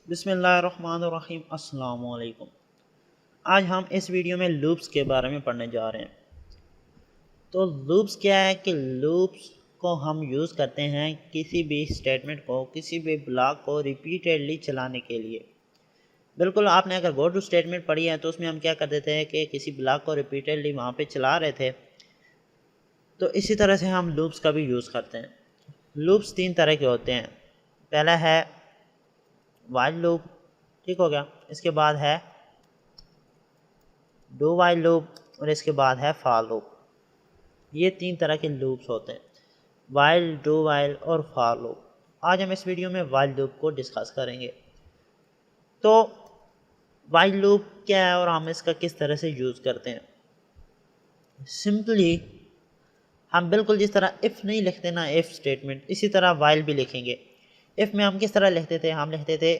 बिस्मिल्लाहिर्रहमानिर्रहीम अस्सलाम वालेकुम। आज हम इस वीडियो में लूप्स के बारे में पढ़ने जा रहे हैं। तो लूप्स क्या है कि लूप्स को हम यूज़ करते हैं किसी भी स्टेटमेंट को, किसी भी ब्लॉक को रिपीटेडली चलाने के लिए। बिल्कुल, आपने अगर गो टू स्टेटमेंट पढ़ी है तो उसमें हम क्या करते थे कि किसी ब्लॉक को रिपीटेडली वहाँ पे चला रहे थे। तो इसी तरह से हम लूप्स का भी यूज़ करते हैं। लूप्स तीन तरह के होते हैं। पहला है व्हाइल लूप, ठीक हो गया। इसके बाद है डू वाइल लूप और इसके बाद है फॉर लूप। ये तीन तरह के लूप्स होते हैं, वाइल, डू वाइल और फॉर लूप। आज हम इस वीडियो में वाइल लूप को डिस्कस करेंगे। तो वाइल लूप क्या है और हम इसका किस तरह से यूज़ करते हैं। सिंपली हम बिल्कुल जिस तरह इफ़ नहीं लिखते ना, इफ़ स्टेटमेंट, इसी तरह वाइल भी लिखेंगे। इफ़ में हम किस तरह लिखते थे, हम लिखते थे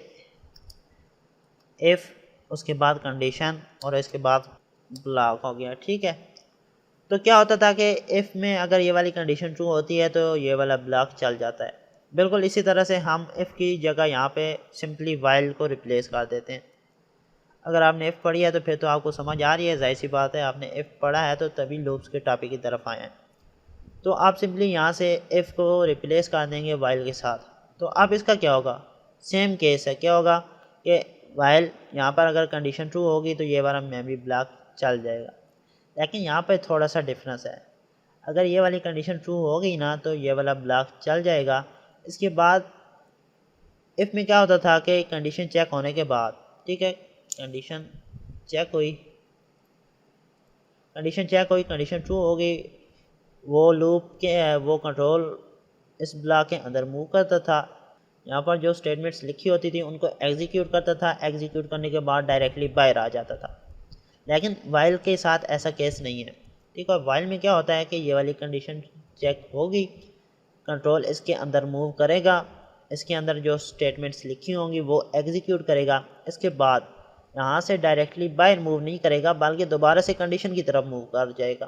इफ़, उसके बाद कंडीशन और इसके बाद ब्लॉक हो गया, ठीक है। तो क्या होता था कि इफ़ में अगर ये वाली कंडीशन ट्रू होती है तो ये वाला ब्लॉक चल जाता है। बिल्कुल इसी तरह से हम इफ़ की जगह यहाँ पे सिंपली वाइल को रिप्लेस कर देते हैं। अगर आपने इफ़ पढ़ी है तो फिर तो आपको समझ आ रही है, जाहिर सी बात है, आपने इफ़ पढ़ा है तो तभी लूप्स के टॉपिक की तरफ आए हैं। तो आप सिंपली यहाँ से इफ़ को रिप्लेस कर देंगे वाइल के साथ। तो अब इसका क्या होगा, सेम केस है। क्या होगा कि वाइल यहाँ पर अगर कंडीशन ट्रू होगी तो ये वाला मेमोरी ब्लॉक चल जाएगा। लेकिन यहाँ पर थोड़ा सा डिफरेंस है। अगर ये वाली कंडीशन ट्रू हो गई ना तो ये वाला ब्लॉक चल जाएगा। इसके बाद इफ़ में क्या होता था कि कंडीशन चेक होने के बाद, ठीक है, कंडीशन चेक हुई, कंडीशन ट्रू हो गई, वो लूप के वो कंट्रोल इस ब्लॉक के अंदर मूव करता था। यहाँ पर जो स्टेटमेंट्स लिखी होती थी उनको एग्जीक्यूट करता था। एग्जीक्यूट करने के बाद डायरेक्टली बाहर आ जाता था। लेकिन वाइल के साथ ऐसा केस नहीं है, ठीक है। वाइल में क्या होता है कि ये वाली कंडीशन चेक होगी, कंट्रोल इसके अंदर मूव करेगा, इसके अंदर जो स्टेटमेंट्स लिखी होंगी वो एग्जीक्यूट करेगा। इसके बाद यहाँ से डायरेक्टली बाहर मूव नहीं करेगा बल्कि दोबारा से कंडीशन की तरफ मूव कर जाएगा।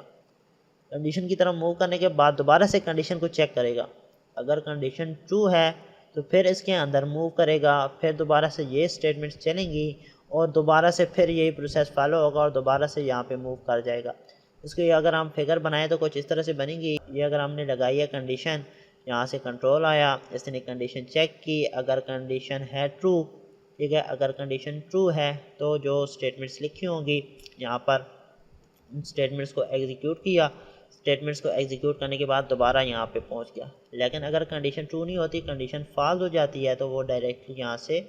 कंडीशन की तरफ मूव करने के बाद दोबारा से कंडीशन को चेक करेगा। अगर कंडीशन ट्रू है तो फिर इसके अंदर मूव करेगा, फिर दोबारा से ये स्टेटमेंट्स चलेंगी और दोबारा से फिर यही प्रोसेस फॉलो होगा और दोबारा से यहाँ पे मूव कर जाएगा। इसको अगर हम फिगर बनाएं तो कुछ इस तरह से बनेगी। ये अगर हमने लगाई है कंडीशन, यहाँ से कंट्रोल आया, इसने कंडीशन चेक की, अगर कंडीशन है ट्रू, ठीक है, अगर कंडीशन ट्रू है तो जो स्टेटमेंट्स लिखी होंगी यहाँ पर स्टेटमेंट्स को एग्जीक्यूट किया, स्टेटमेंट्स को एग्जीक्यूट करने के बाद दोबारा यहाँ पे पहुँच गया। लेकिन अगर कंडीशन ट्रू नहीं होती, कंडीशन फॉल्स हो जाती है तो वो डायरेक्टली यहाँ से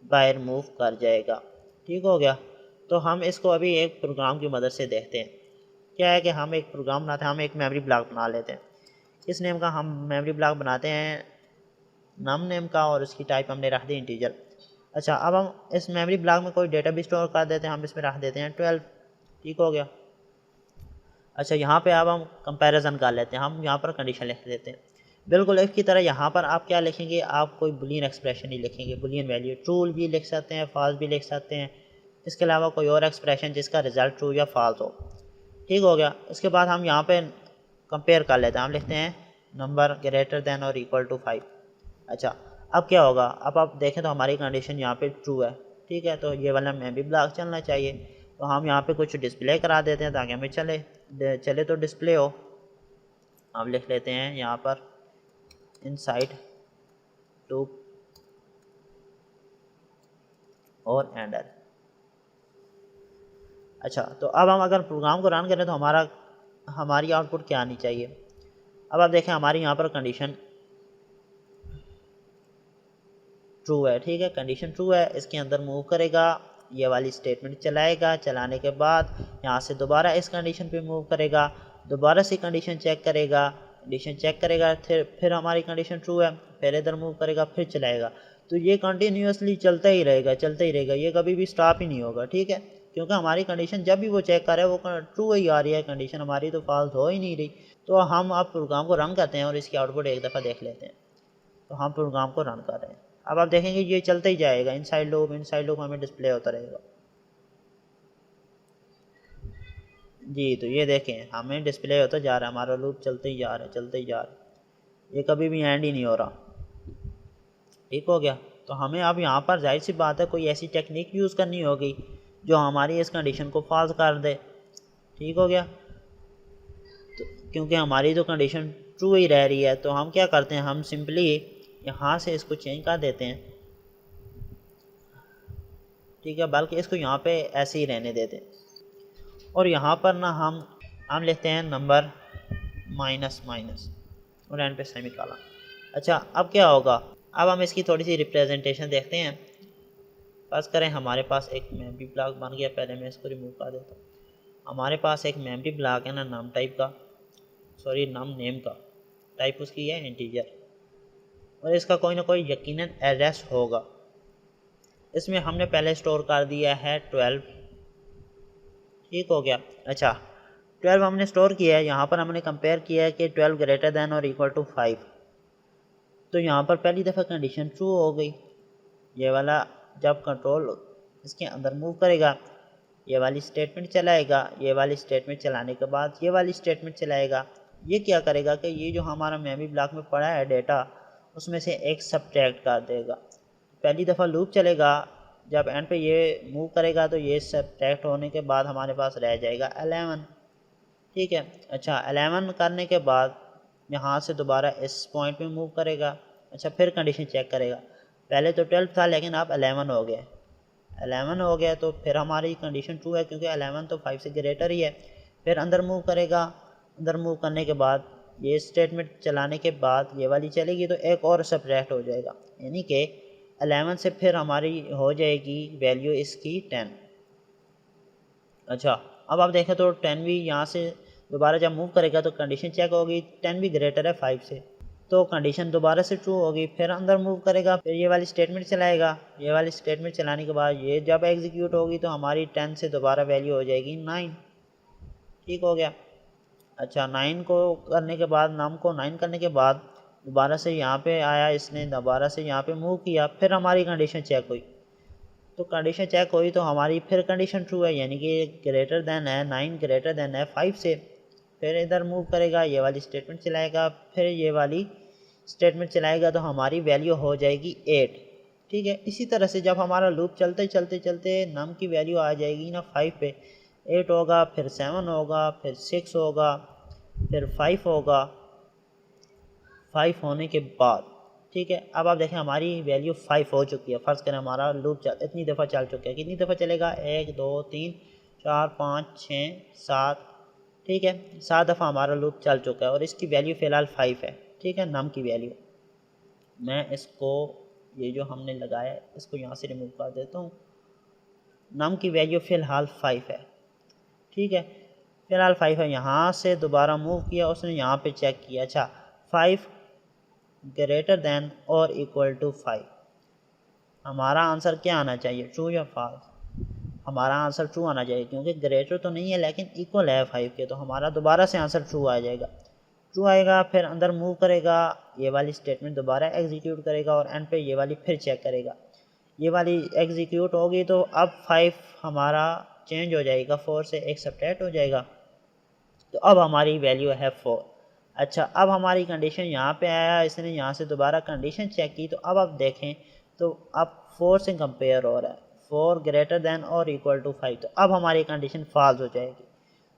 बाहर मूव कर जाएगा, ठीक हो गया। तो हम इसको अभी एक प्रोग्राम की मदद से देखते हैं। क्या है कि हम एक प्रोग्राम बनाते हैं, हम एक मेमोरी ब्लॉक बना लेते हैं। इस नेम का हम मेमोरी ब्लॉक बनाते हैं, नम नेम का, और उसकी टाइप हमने रख दी इंटीजर। अच्छा, अब हम इस मेमोरी ब्लॉक में कोई डेटा भी स्टोर कर देते हैं। हम इसमें रख देते हैं 12, ठीक हो गया। अच्छा, यहाँ पे अब हम कंपैरिजन कर लेते हैं। हम यहाँ पर कंडीशन लिख देते हैं बिल्कुल इफ़ की तरह। यहाँ पर आप क्या लिखेंगे, आप कोई बुलियन एक्सप्रेशन ही लिखेंगे, बुलियन वैल्यू। ट्रू भी लिख सकते हैं, फॉल्स भी लिख सकते हैं, इसके अलावा कोई और एक्सप्रेशन जिसका रिजल्ट ट्रू या फॉल्स हो, ठीक हो गया। इसके बाद हम यहाँ पे कंपेयर कर लेते हैं। हम लिखते हैं नंबर ग्रेटर देन और इक्वल टू 5। अच्छा, अब क्या होगा, अब आप देखें तो हमारी कंडीशन यहाँ पे ट्रू है, ठीक है। तो ये वाला मेमोरी ब्लॉक चलना चाहिए। तो हम यहाँ पे कुछ डिस्प्ले करा देते हैं ताकि हमें चले तो डिस्प्ले हो। हम लिख लेते हैं यहाँ पर इनसाइड लूप और एंडर। अच्छा, तो अब हम अगर प्रोग्राम को रन करें तो हमारी आउटपुट क्या आनी चाहिए। अब आप देखें हमारी यहाँ पर कंडीशन ट्रू है, ठीक है, कंडीशन ट्रू है। इसके अंदर मूव करेगा, ये वाली स्टेटमेंट चलाएगा, चलाने के बाद यहाँ से दोबारा इस कंडीशन पे मूव करेगा, दोबारा से कंडीशन चेक करेगा, फिर हमारी कंडीशन ट्रू है, फिर इधर मूव करेगा, फिर चलाएगा। तो ये कंटिन्यूसली चलता ही रहेगा, ये कभी भी स्टॉप ही नहीं होगा, ठीक है। क्योंकि हमारी कंडीशन जब भी वो चेक कर रहा है वो ट्रू ही आ रही है, कंडीशन हमारी तो फॉल्स हो ही नहीं रही। तो हम अब प्रोग्राम को रन करते हैं और इसकी आउटपुट एक दफ़ा देख लेते हैं। तो हम प्रोग्राम को रन कर रहे हैं। अब आप देखेंगे ये चलता ही जाएगा, इनसाइड लूप हमें डिस्प्ले होता रहेगा। जी, तो ये देखें हमें डिस्प्ले होता जा रहा है, हमारा लूप चलते ही जा रहा है, ये कभी भी एंड ही नहीं हो रहा, ठीक हो गया। तो हमें अब यहाँ पर जाहिर सी बात है कोई ऐसी टेक्निक यूज़ करनी होगी जो हमारी इस कंडीशन को फॉल्स कर दे। ठीक हो गया। तो क्योंकि हमारी तो कंडीशन ट्रू ही रह रही है, तो हम क्या करते हैं, हम सिंपली यहाँ से इसको चेंज कर देते हैं। ठीक है, बल्कि इसको यहाँ पे ऐसे ही रहने देते हैं और यहाँ पर ना हम लेते हैं नंबर माइनस माइनस और एंड पे सेमीकोलन। अच्छा, अब क्या होगा, अब हम इसकी थोड़ी सी रिप्रेजेंटेशन देखते हैं। फर्स्ट करें हमारे पास एक मेमोरी ब्लॉक बन गया, पहले मैं इसको रिमूव कर देता हूँ। हमारे पास एक मेमोरी ब्लॉक है ना नम टाइप का, सॉरी नम नेम का, टाइप उसकी है इंटीजर, और इसका कोई ना कोई यकीनन एड्रेस होगा। इसमें हमने पहले स्टोर कर दिया है 12। ठीक हो गया। अच्छा, 12 हमने स्टोर किया है, यहाँ पर हमने कंपेयर किया है कि 12 ग्रेटर दैन और इक्वल टू 5। तो यहाँ पर पहली दफ़ा कंडीशन ट्रू हो गई। ये वाला जब कंट्रोल इसके अंदर मूव करेगा, ये वाली स्टेटमेंट चलाएगा, ये वाली स्टेटमेंट चलाने के बाद ये वाली स्टेटमेंट चलाएगा। ये क्या करेगा कि ये जो हमारा मेमोरी ब्लॉक में पड़ा है डेटा, उसमें से एक सब्ट्रैक्ट कर देगा। पहली दफ़ा लूप चलेगा, जब एंड पे ये मूव करेगा तो ये सब्ट्रैक्ट होने के बाद हमारे पास रह जाएगा 11। ठीक है। अच्छा, 11 करने के बाद यहाँ से दोबारा इस पॉइंट पे मूव करेगा। अच्छा, फिर कंडीशन चेक करेगा, पहले तो 12 था लेकिन अब 11 हो गया। 11 हो गया तो फिर हमारी कंडीशन ट्रू है क्योंकि 11 तो 5 से ग्रेटर ही है। फिर अंदर मूव करेगा, अंदर मूव करने के बाद ये स्टेटमेंट चलाने के बाद ये वाली चलेगी तो एक और सब्ट्रैक्ट हो जाएगा, यानी कि 11 से फिर हमारी हो जाएगी वैल्यू इसकी 10। अच्छा, अब आप देखें तो 10 भी यहाँ से दोबारा जब मूव करेगा तो कंडीशन चेक होगी, 10 भी ग्रेटर है 5 से, तो कंडीशन दोबारा से ट्रू होगी। फिर अंदर मूव करेगा, फिर ये वाली स्टेटमेंट चलाएगा, ये वाली स्टेटमेंट चलाने के बाद ये जब एग्जीक्यूट होगी तो हमारी 10 से दोबारा वैल्यू हो जाएगी 9। ठीक हो गया। अच्छा, 9 को करने के बाद, नाम को 9 करने के बाद दोबारा से यहाँ पे आया, इसने दोबारा से यहाँ पे मूव किया, फिर हमारी कंडीशन चेक हुई। तो कंडीशन चेक हुई तो हमारी फिर कंडीशन ट्रू है, यानी कि ग्रेटर दैन है 9, ग्रेटर दैन है 5 से। फिर इधर मूव करेगा, ये वाली स्टेटमेंट चलाएगा, फिर ये वाली स्टेटमेंट चलाएगा तो हमारी वैल्यू हो जाएगी 8। ठीक है। इसी तरह से जब हमारा लूप चलते चलते चलते नम की वैल्यू आ जाएगी ना 5 पे, 8 होगा, फिर 7 होगा, फिर 6 होगा, फिर 5 होगा। 5 होने के बाद, ठीक है, अब आप देखें हमारी वैल्यू 5 हो चुकी है। फ़र्ज़ करें हमारा लूप इतनी दफ़ा चल चुका है, कितनी दफ़ा चलेगा, 1 2 3 4 5 6 7। ठीक है, 7 दफ़ा हमारा लूप चल चुका है और इसकी वैल्यू फ़िलहाल 5 है। ठीक है, नम की वैल्यू, मैं इसको ये जो हमने लगाया है इसको यहाँ से रिमूव कर देता हूँ। नम की वैल्यू फ़िलहाल 5 है। ठीक है, फ़िलहाल 5 है। यहाँ से दोबारा मूव किया, उसने यहाँ पे चेक किया। अच्छा, 5 ग्रेटर दैन और इक्वल टू 5, हमारा आंसर क्या आना चाहिए, ट्रू या फॉल्स। हमारा आंसर ट्रू आना चाहिए क्योंकि ग्रेटर तो नहीं है लेकिन इक्वल है 5 के, तो हमारा दोबारा से आंसर ट्रू आ जाएगा। ट्रू आएगा, फिर अंदर मूव करेगा, ये वाली स्टेटमेंट दोबारा एग्जीक्यूट करेगा और एंड पे ये वाली फिर चेक करेगा। ये वाली एग्जीक्यूट होगी तो अब 5 हमारा चेंज हो जाएगा, 4 से एक सब्ट्रैक्ट हो जाएगा, तो अब हमारी वैल्यू है 4। अच्छा, अब हमारी कंडीशन यहाँ पे आया, इसने यहाँ से दोबारा कंडीशन चेक की, तो अब आप देखें तो अब 4 से कंपेयर हो रहा है, 4 ग्रेटर दैन और इक्वल टू 5, तो अब हमारी कंडीशन फॉल्स हो जाएगी।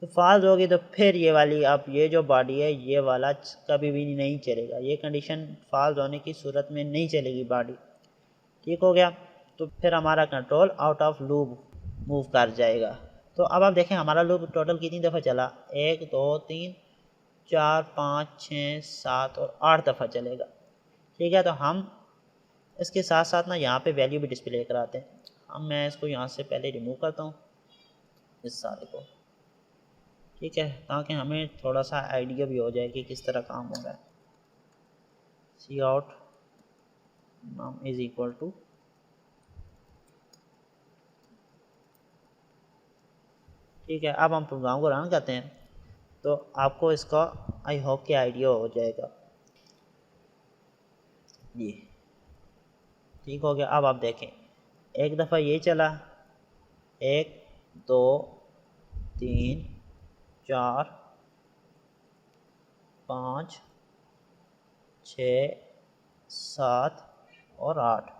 तो फॉल्स होगी तो फिर ये वाली, अब ये जो बॉडी है ये वाला कभी भी नहीं चलेगा, ये कंडीशन फॉल्स होने की सूरत में नहीं चलेगी बॉडी। ठीक हो गया। तो फिर हमारा control out of loop move कर जाएगा। तो अब आप देखें हमारा लूप टोटल कितनी दफ़ा चला, 1 2 3 4 5 6 7 और 8 दफ़ा चलेगा। ठीक है, तो हम इसके साथ साथ ना यहाँ पे वैल्यू भी डिस्प्ले कराते हैं। हम मैं इसको यहाँ से पहले रिमूव करता हूँ इस सारे को। ठीक है, ताकि हमें थोड़ा सा आइडिया भी हो जाए कि किस तरह काम हो रहा है। सी आउट नाम इज़ इक्वल टू, ठीक है, अब हम प्रोग्राम को रन करते हैं तो आपको इसका आई होप कि आइडिया हो जाएगा। ये ठीक हो गया। अब आप देखें, एक दफ़ा ये चला, 1 2 3 4 5 6 7 और 8।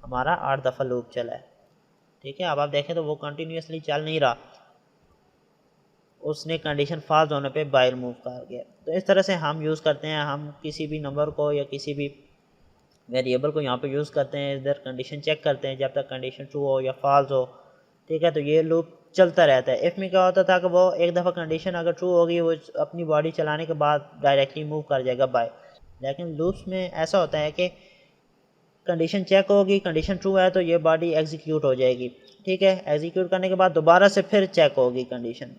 हमारा 8 दफ़ा लूप चला है। ठीक है, अब आप देखें तो वो कंटिन्यूसली चल नहीं रहा, उसने कंडीशन फॉल्स होने पे बाहर मूव कर गया। तो इस तरह से हम यूज़ करते हैं, हम किसी भी नंबर को या किसी भी वेरिएबल को यहाँ पे यूज़ करते हैं, इधर कंडीशन चेक करते हैं जब तक कंडीशन ट्रू हो या फॉल्स हो। ठीक है, तो ये लूप चलता रहता है। इफ़ में क्या होता था कि वो एक दफ़ा कंडीशन अगर ट्रू होगी वो अपनी बॉडी चलाने के बाद डायरेक्टली मूव कर जाएगा बाय। लेकिन लूप्स में ऐसा होता है कि कंडीशन चेक होगी, कंडीशन ट्रू है तो ये बॉडी एग्जीक्यूट हो जाएगी। ठीक है, एग्जीक्यूट करने के बाद दोबारा से फिर चेक होगी कंडीशन।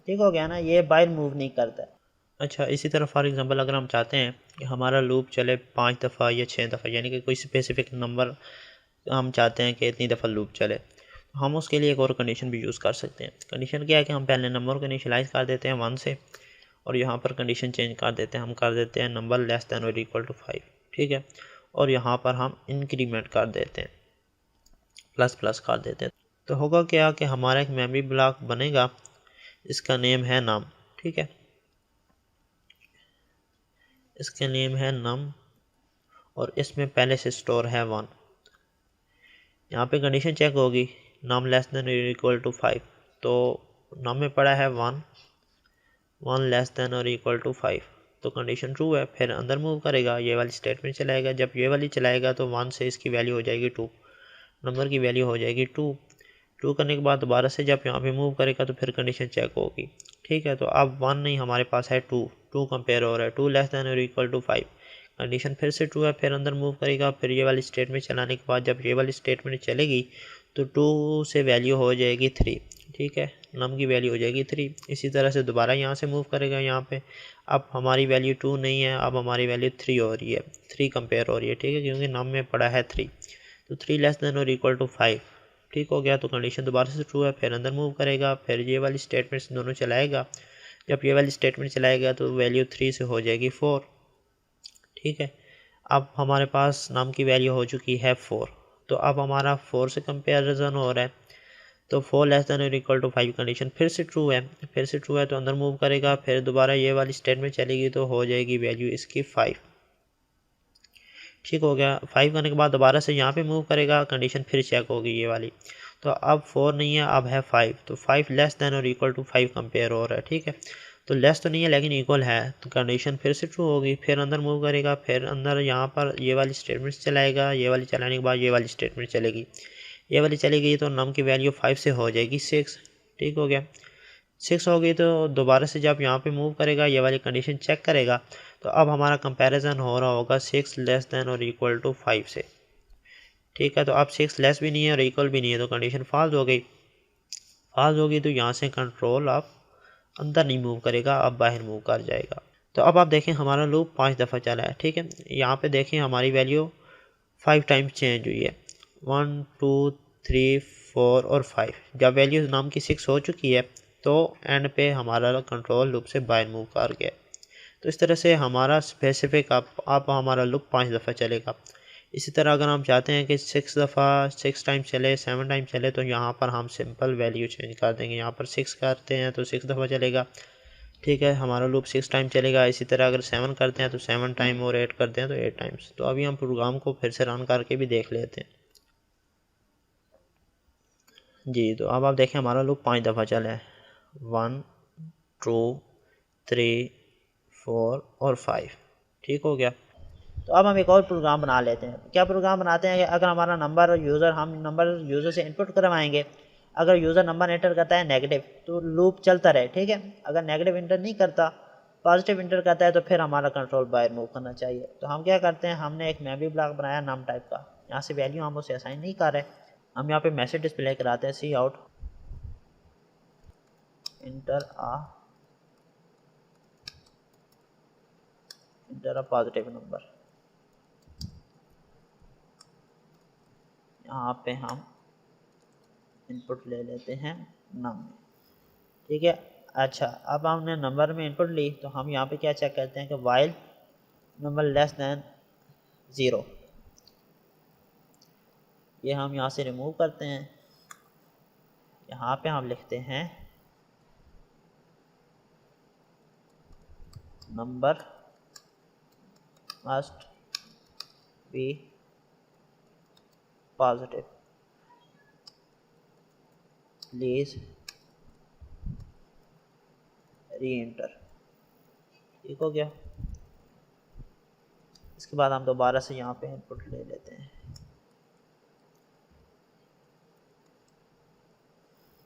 ठीक हो गया ना, ये बाहर मूव नहीं करता। अच्छा, इसी तरह फॉर एग्जांपल अगर हम चाहते हैं कि हमारा लूप चले 5 दफ़ा या 6 दफ़ा, यानी कि कोई स्पेसिफिक नंबर हम चाहते हैं कि इतनी दफ़ा लूप चले, तो हम उसके लिए एक और कंडीशन भी यूज़ कर सकते हैं। कंडीशन क्या है कि हम पहले नंबर को इनिशियलाइज कर देते हैं 1 से, और यहाँ पर कंडीशन चेंज कर देते हैं, हम कर देते हैं नंबर लेस दैन और इक्वल टू 5। ठीक है, और यहाँ पर हम इंक्रीमेंट कर देते हैं, प्लस प्लस कर देते हैं। तो होगा क्या कि हमारा एक मेमोरी ब्लॉक बनेगा, इसका नेम है नम। ठीक है, इसका नेम है नम और इसमें पहले से स्टोर है 1। यहाँ पे कंडीशन चेक होगी नम लेस देन और इक्वल टू 5, तो नम में पड़ा है 1 लेस देन और इक्वल टू 5, तो कंडीशन ट्रू है। फिर अंदर मूव करेगा, ये वाली स्टेटमेंट चलाएगा। जब ये वाली चलाएगा तो 1 से इसकी वैल्यू हो जाएगी 2, नंबर की वैल्यू हो जाएगी 2 करने के बाद दोबारा से जब यहाँ पे मूव करेगा तो फिर कंडीशन चेक होगी। ठीक है, तो अब 1 नहीं, हमारे पास है 2 कंपेयर हो रहा है, 2 लेस देन और इक्वल टू 5, कंडीशन फिर से ट्रू है। फिर अंदर मूव करेगा, फिर ये वाली स्टेटमेंट चलाने के बाद जब ये वाली स्टेटमेंट चलेगी तो 2 से वैल्यू हो जाएगी 3। ठीक है, नम की वैल्यू हो जाएगी 3। इसी तरह से दोबारा यहाँ से मूव करेगा, यहाँ पे अब हमारी वैल्यू 2 नहीं है, अब हमारी वैल्यू 3 हो रही है, 3 कंपेयर हो रही है। ठीक है, क्योंकि नम में पड़ा है 3, तो 3 लेस देन और इक्वल टू 5। ठीक हो गया, तो कंडीशन दोबारा से ट्रू है। फिर अंदर मूव करेगा, फिर ये वाली स्टेटमेंट्स दोनों चलाएगा। जब ये वाली स्टेटमेंट चलाएगा तो वैल्यू 3 से हो जाएगी 4। ठीक है, अब हमारे पास नम की वैल्यू हो चुकी है 4, तो अब हमारा 4 से कंपेरिजन हो रहा है, तो 4 लेस देन और इक्वल टू 5 कंडीशन फिर से ट्रू है। फिर से ट्रू है तो अंदर मूव करेगा, फिर दोबारा ये वाली स्टेटमेंट चलेगी तो हो जाएगी वैल्यू इसकी 5। ठीक हो गया, 5 करने के बाद दोबारा से यहाँ पे मूव करेगा, कंडीशन फिर चेक होगी ये वाली, तो अब 4 नहीं है, अब है 5, तो 5 लेस देन और इक्वल टू 5 कंपेयर हो रहा है। ठीक है, तो लेस तो नहीं है लेकिन इक्वल है, तो कंडीशन फिर से ट्रू होगी। फिर अंदर मूव करेगा, फिर अंदर यहाँ पर ये वाली स्टेटमेंट चलाएगा, ये वाली चलाने के बाद ये वाली स्टेटमेंट चलेगी, ये वाली चली गई तो नम की वैल्यू 5 से हो जाएगी 6। ठीक हो गया, 6 हो गई, तो दोबारा से जब यहाँ पे मूव करेगा, ये वाली कंडीशन चेक करेगा, तो अब हमारा कंपैरिजन हो रहा होगा 6 लेस देन और इक्वल टू 5 से। ठीक है, तो अब 6 लेस भी नहीं है और इक्वल भी नहीं है, तो कंडीशन फॉल्स हो गई। फॉल्स होगी तो यहाँ से कंट्रोल अब अंदर नहीं मूव करेगा, अब बाहर मूव कर जाएगा। तो अब आप देखें हमारा लूप 5 दफ़ा चला है। ठीक है, यहाँ पे देखें हमारी वैल्यू 5 टाइम्स चेंज हुई है, 1 2 3 4 और 5। जब वैल्यू नाम की 6 हो चुकी है तो एंड पे हमारा कंट्रोल लूप से बाहर मूव कर गया। तो इस तरह से हमारा स्पेसिफिक आप हमारा लूप 5 दफ़ा चलेगा। इसी तरह अगर हम चाहते हैं कि 6 टाइम चले, 7 टाइम चले, तो यहाँ पर हम सिंपल वैल्यू चेंज कर देंगे। यहाँ पर 6 करते हैं तो 6 दफ़ा चलेगा। ठीक है, हमारा लूप 6 टाइम चलेगा। इसी तरह अगर 7 करते हैं तो 7 टाइम और 8 करते हैं तो 8 टाइम्स। तो अभी हम प्रोग्राम को फिर से रन करके भी देख लेते हैं। जी, तो अब आप देखें हमारा लूप 5 दफ़ा चला है, 1 2 3 4 और 5। ठीक हो गया, तो अब हम एक और प्रोग्राम बना लेते हैं। क्या प्रोग्राम बनाते हैं कि अगर हमारा नंबर यूज़र, हम नंबर यूज़र से इनपुट करवाएंगे, अगर यूज़र नंबर एंटर करता है नेगेटिव तो लूप चलता रहे। ठीक है, अगर नेगेटिव इंटर नहीं करता, पॉजिटिव इंटर करता है तो फिर हमारा कंट्रोल बाहर मूव करना चाहिए। तो हम क्या करते हैं, हमने एक मेमोरी ब्लॉक बनाया नम टाइप का, यहाँ से वैल्यू हम उसे असाइन नहीं कर रहे, हम यहाँ पे मैसेज डिस्प्ले कराते हैं cout enter a positive number. यहाँ पे हम इनपुट ले लेते हैं नम में। ठीक है, अच्छा, अब हमने नंबर में इनपुट ली तो हम यहाँ पे क्या चेक करते हैं कि वाइल नंबर लेस दैन 0, ये हम यहाँ से रिमूव करते हैं। यहाँ पे हम लिखते हैं number must be positive, please री एंटर। ठीक हो गया। इसके बाद हम दोबारा से यहाँ पे इनपुट ले लेते हैं।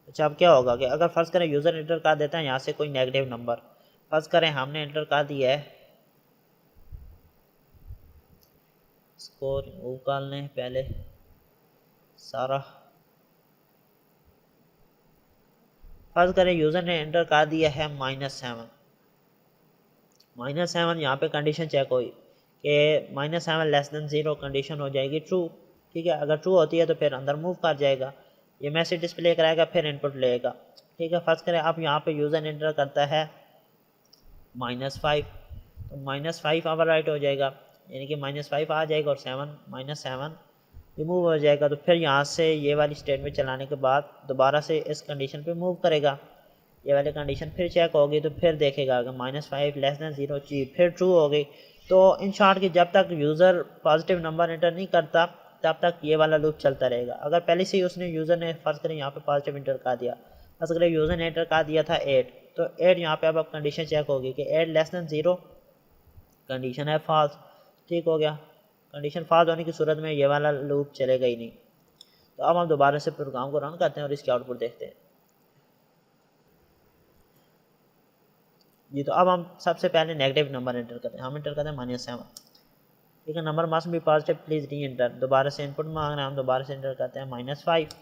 अच्छा, अब क्या होगा कि अगर फ़र्ज़ करें यूज़र एंटर कर देता है यहाँ से कोई नेगेटिव नंबर, फ़र्ज़ करें हमने एंटर कर दिया है, इसको रिमूव कर लें पहले सारा। फ़र्ज़ करें यूज़र ने एंटर कर दिया है -7, -7 यहाँ पे कंडीशन चेक हुई कि -7 लेस देन 0 कंडीशन हो जाएगी ट्रू। ठीक है, अगर ट्रू होती है तो फिर अंदर मूव कर जाएगा, ये मैसेज डिस्प्ले कराएगा, फिर इनपुट लेगा। ठीक है, फ़र्ज़ करें अब यहाँ पे यूज़र एंटर करता है -5, तो -5 ओवर राइट हो जाएगा, यानी कि -5 आ जाएगा और -7 रिमूव हो जाएगा। तो फिर यहाँ से ये वाली स्टेटमेंट चलाने के बाद दोबारा से इस कंडीशन पे मूव करेगा, ये वाली कंडीशन फिर चेक होगी, तो फिर देखेगा कि -5 लेस दैन 0 जी फिर ट्रू हो गई। तो इन शॉर्ट कि जब तक यूज़र पॉजिटिव नंबर एंटर नहीं करता तब तक ये वाला लूप चलता रहेगा। अगर पहले से ही उसने यूज़र ने फ़र्ज़ करें यहाँ पे पॉजिटिव एंटर कर दिया, फ़र्ज़ करें यूज़र ने एंटर कर दिया था 8, तो 8 यहाँ पे अब कंडीशन चेक होगी कि 8 लेस दैन 0 कंडीशन है फॉल्स। ठीक हो गया, कंडीशन फॉल्स होने की सूरत में ये वाला लूप चलेगा ही नहीं। तो अब हम दोबारा से प्रोग्राम को रन करते हैं और इसकी आउटपुट देखते हैं। जी, तो अब हम सबसे पहले नेगेटिव नंबर एंटर करते हैं, हम एंटर करते हैं -7। ठीक है, number must be positive, please री एंटर। दोबारा से इनपुट मांग रहे हैं, हम दोबारा से एंटर करते हैं -5,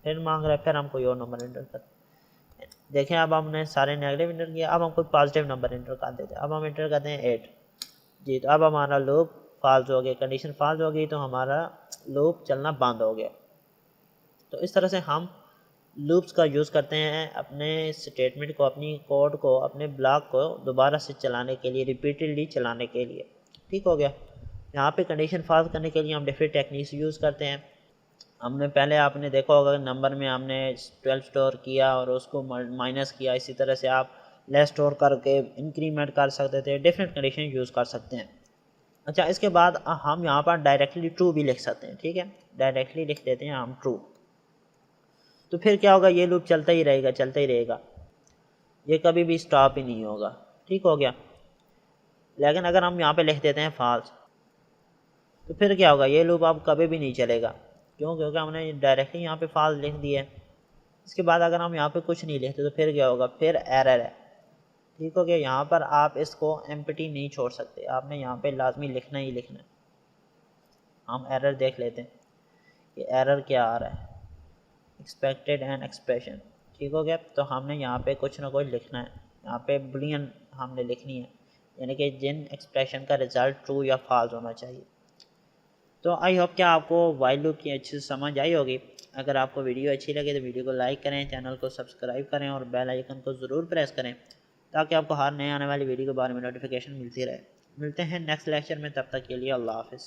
फिर मांग रहा है, फिर हम कोई और नंबर एंटर करते हैं। देखें अब हमने सारे नेगेटिव एंटर किया, अब हम कोई पॉजिटिव नंबर एंटर कर देते हैं। अब हम एंटर करते हैं 8। जी, तो अब हमारा लूप फॉल्स हो गया, कंडीशन फॉल्स हो गई, तो हमारा लूप चलना बंद हो गया। तो इस तरह से हम लूप्स का यूज़ करते हैं अपने स्टेटमेंट को, अपनी कोड को, अपने ब्लॉक को दोबारा से चलाने के लिए, रिपीटेडली चलाने के लिए। ठीक हो गया। यहाँ पे कंडीशन फॉल्स करने के लिए हम डिफरेंट टेक्निक्स यूज़ करते हैं। हमने पहले आपने देखा होगा नंबर में हमने 12 स्टोर किया और उसको माइनस किया, इसी तरह से आप लेस स्टोर करके इंक्रीमेंट कर सकते थे, डिफरेंट कंडीशन यूज़ कर सकते हैं। अच्छा, इसके बाद हम यहाँ पर डायरेक्टली ट्रू भी लिख सकते हैं। ठीक है, डायरेक्टली लिख देते हैं हम ट्रू, तो फिर क्या होगा, ये लूप चलता ही रहेगा, चलता ही रहेगा, ये कभी भी स्टॉप ही नहीं होगा। ठीक हो गया। लेकिन अगर हम यहाँ पे लिख देते हैं फॉल्स, तो फिर क्या होगा, ये लूप अब कभी भी नहीं चलेगा। क्यों? क्योंकि हमने डायरेक्टली यहाँ पे फॉल्स लिख दिया है। इसके बाद अगर हम यहाँ पे कुछ नहीं लिखते तो फिर क्या होगा, फिर एरर है। ठीक हो गया। यहाँ पर आप इसको एम्प्टी नहीं छोड़ सकते, आपने यहाँ पे लाजमी लिखना ही लिखना है। हम एरर देख लेते हैं कि एरर क्या आ रहा है, एक्सपेक्टेड एंड एक्सप्रेशन। ठीक हो गया। तो हमने यहाँ पे कुछ ना कुछ लिखना है, यहाँ पे बुलियन हमने लिखनी है, यानी कि जिन एक्सप्रेशन का रिज़ल्ट ट्रू या फॉल्स होना चाहिए। तो आई होप कि आपको वाइल लूप की अच्छी से समझ आई होगी। अगर आपको वीडियो अच्छी लगे तो वीडियो को लाइक करें, चैनल को सब्सक्राइब करें और बेल आइकन को ज़रूर प्रेस करें ताकि आपको हर नए आने वाली वीडियो के बारे में नोटिफिकेशन मिलती रहे। मिलते हैं नेक्स्ट लेक्चर में, तब तक के लिए अल्लाह हाफ़िज़।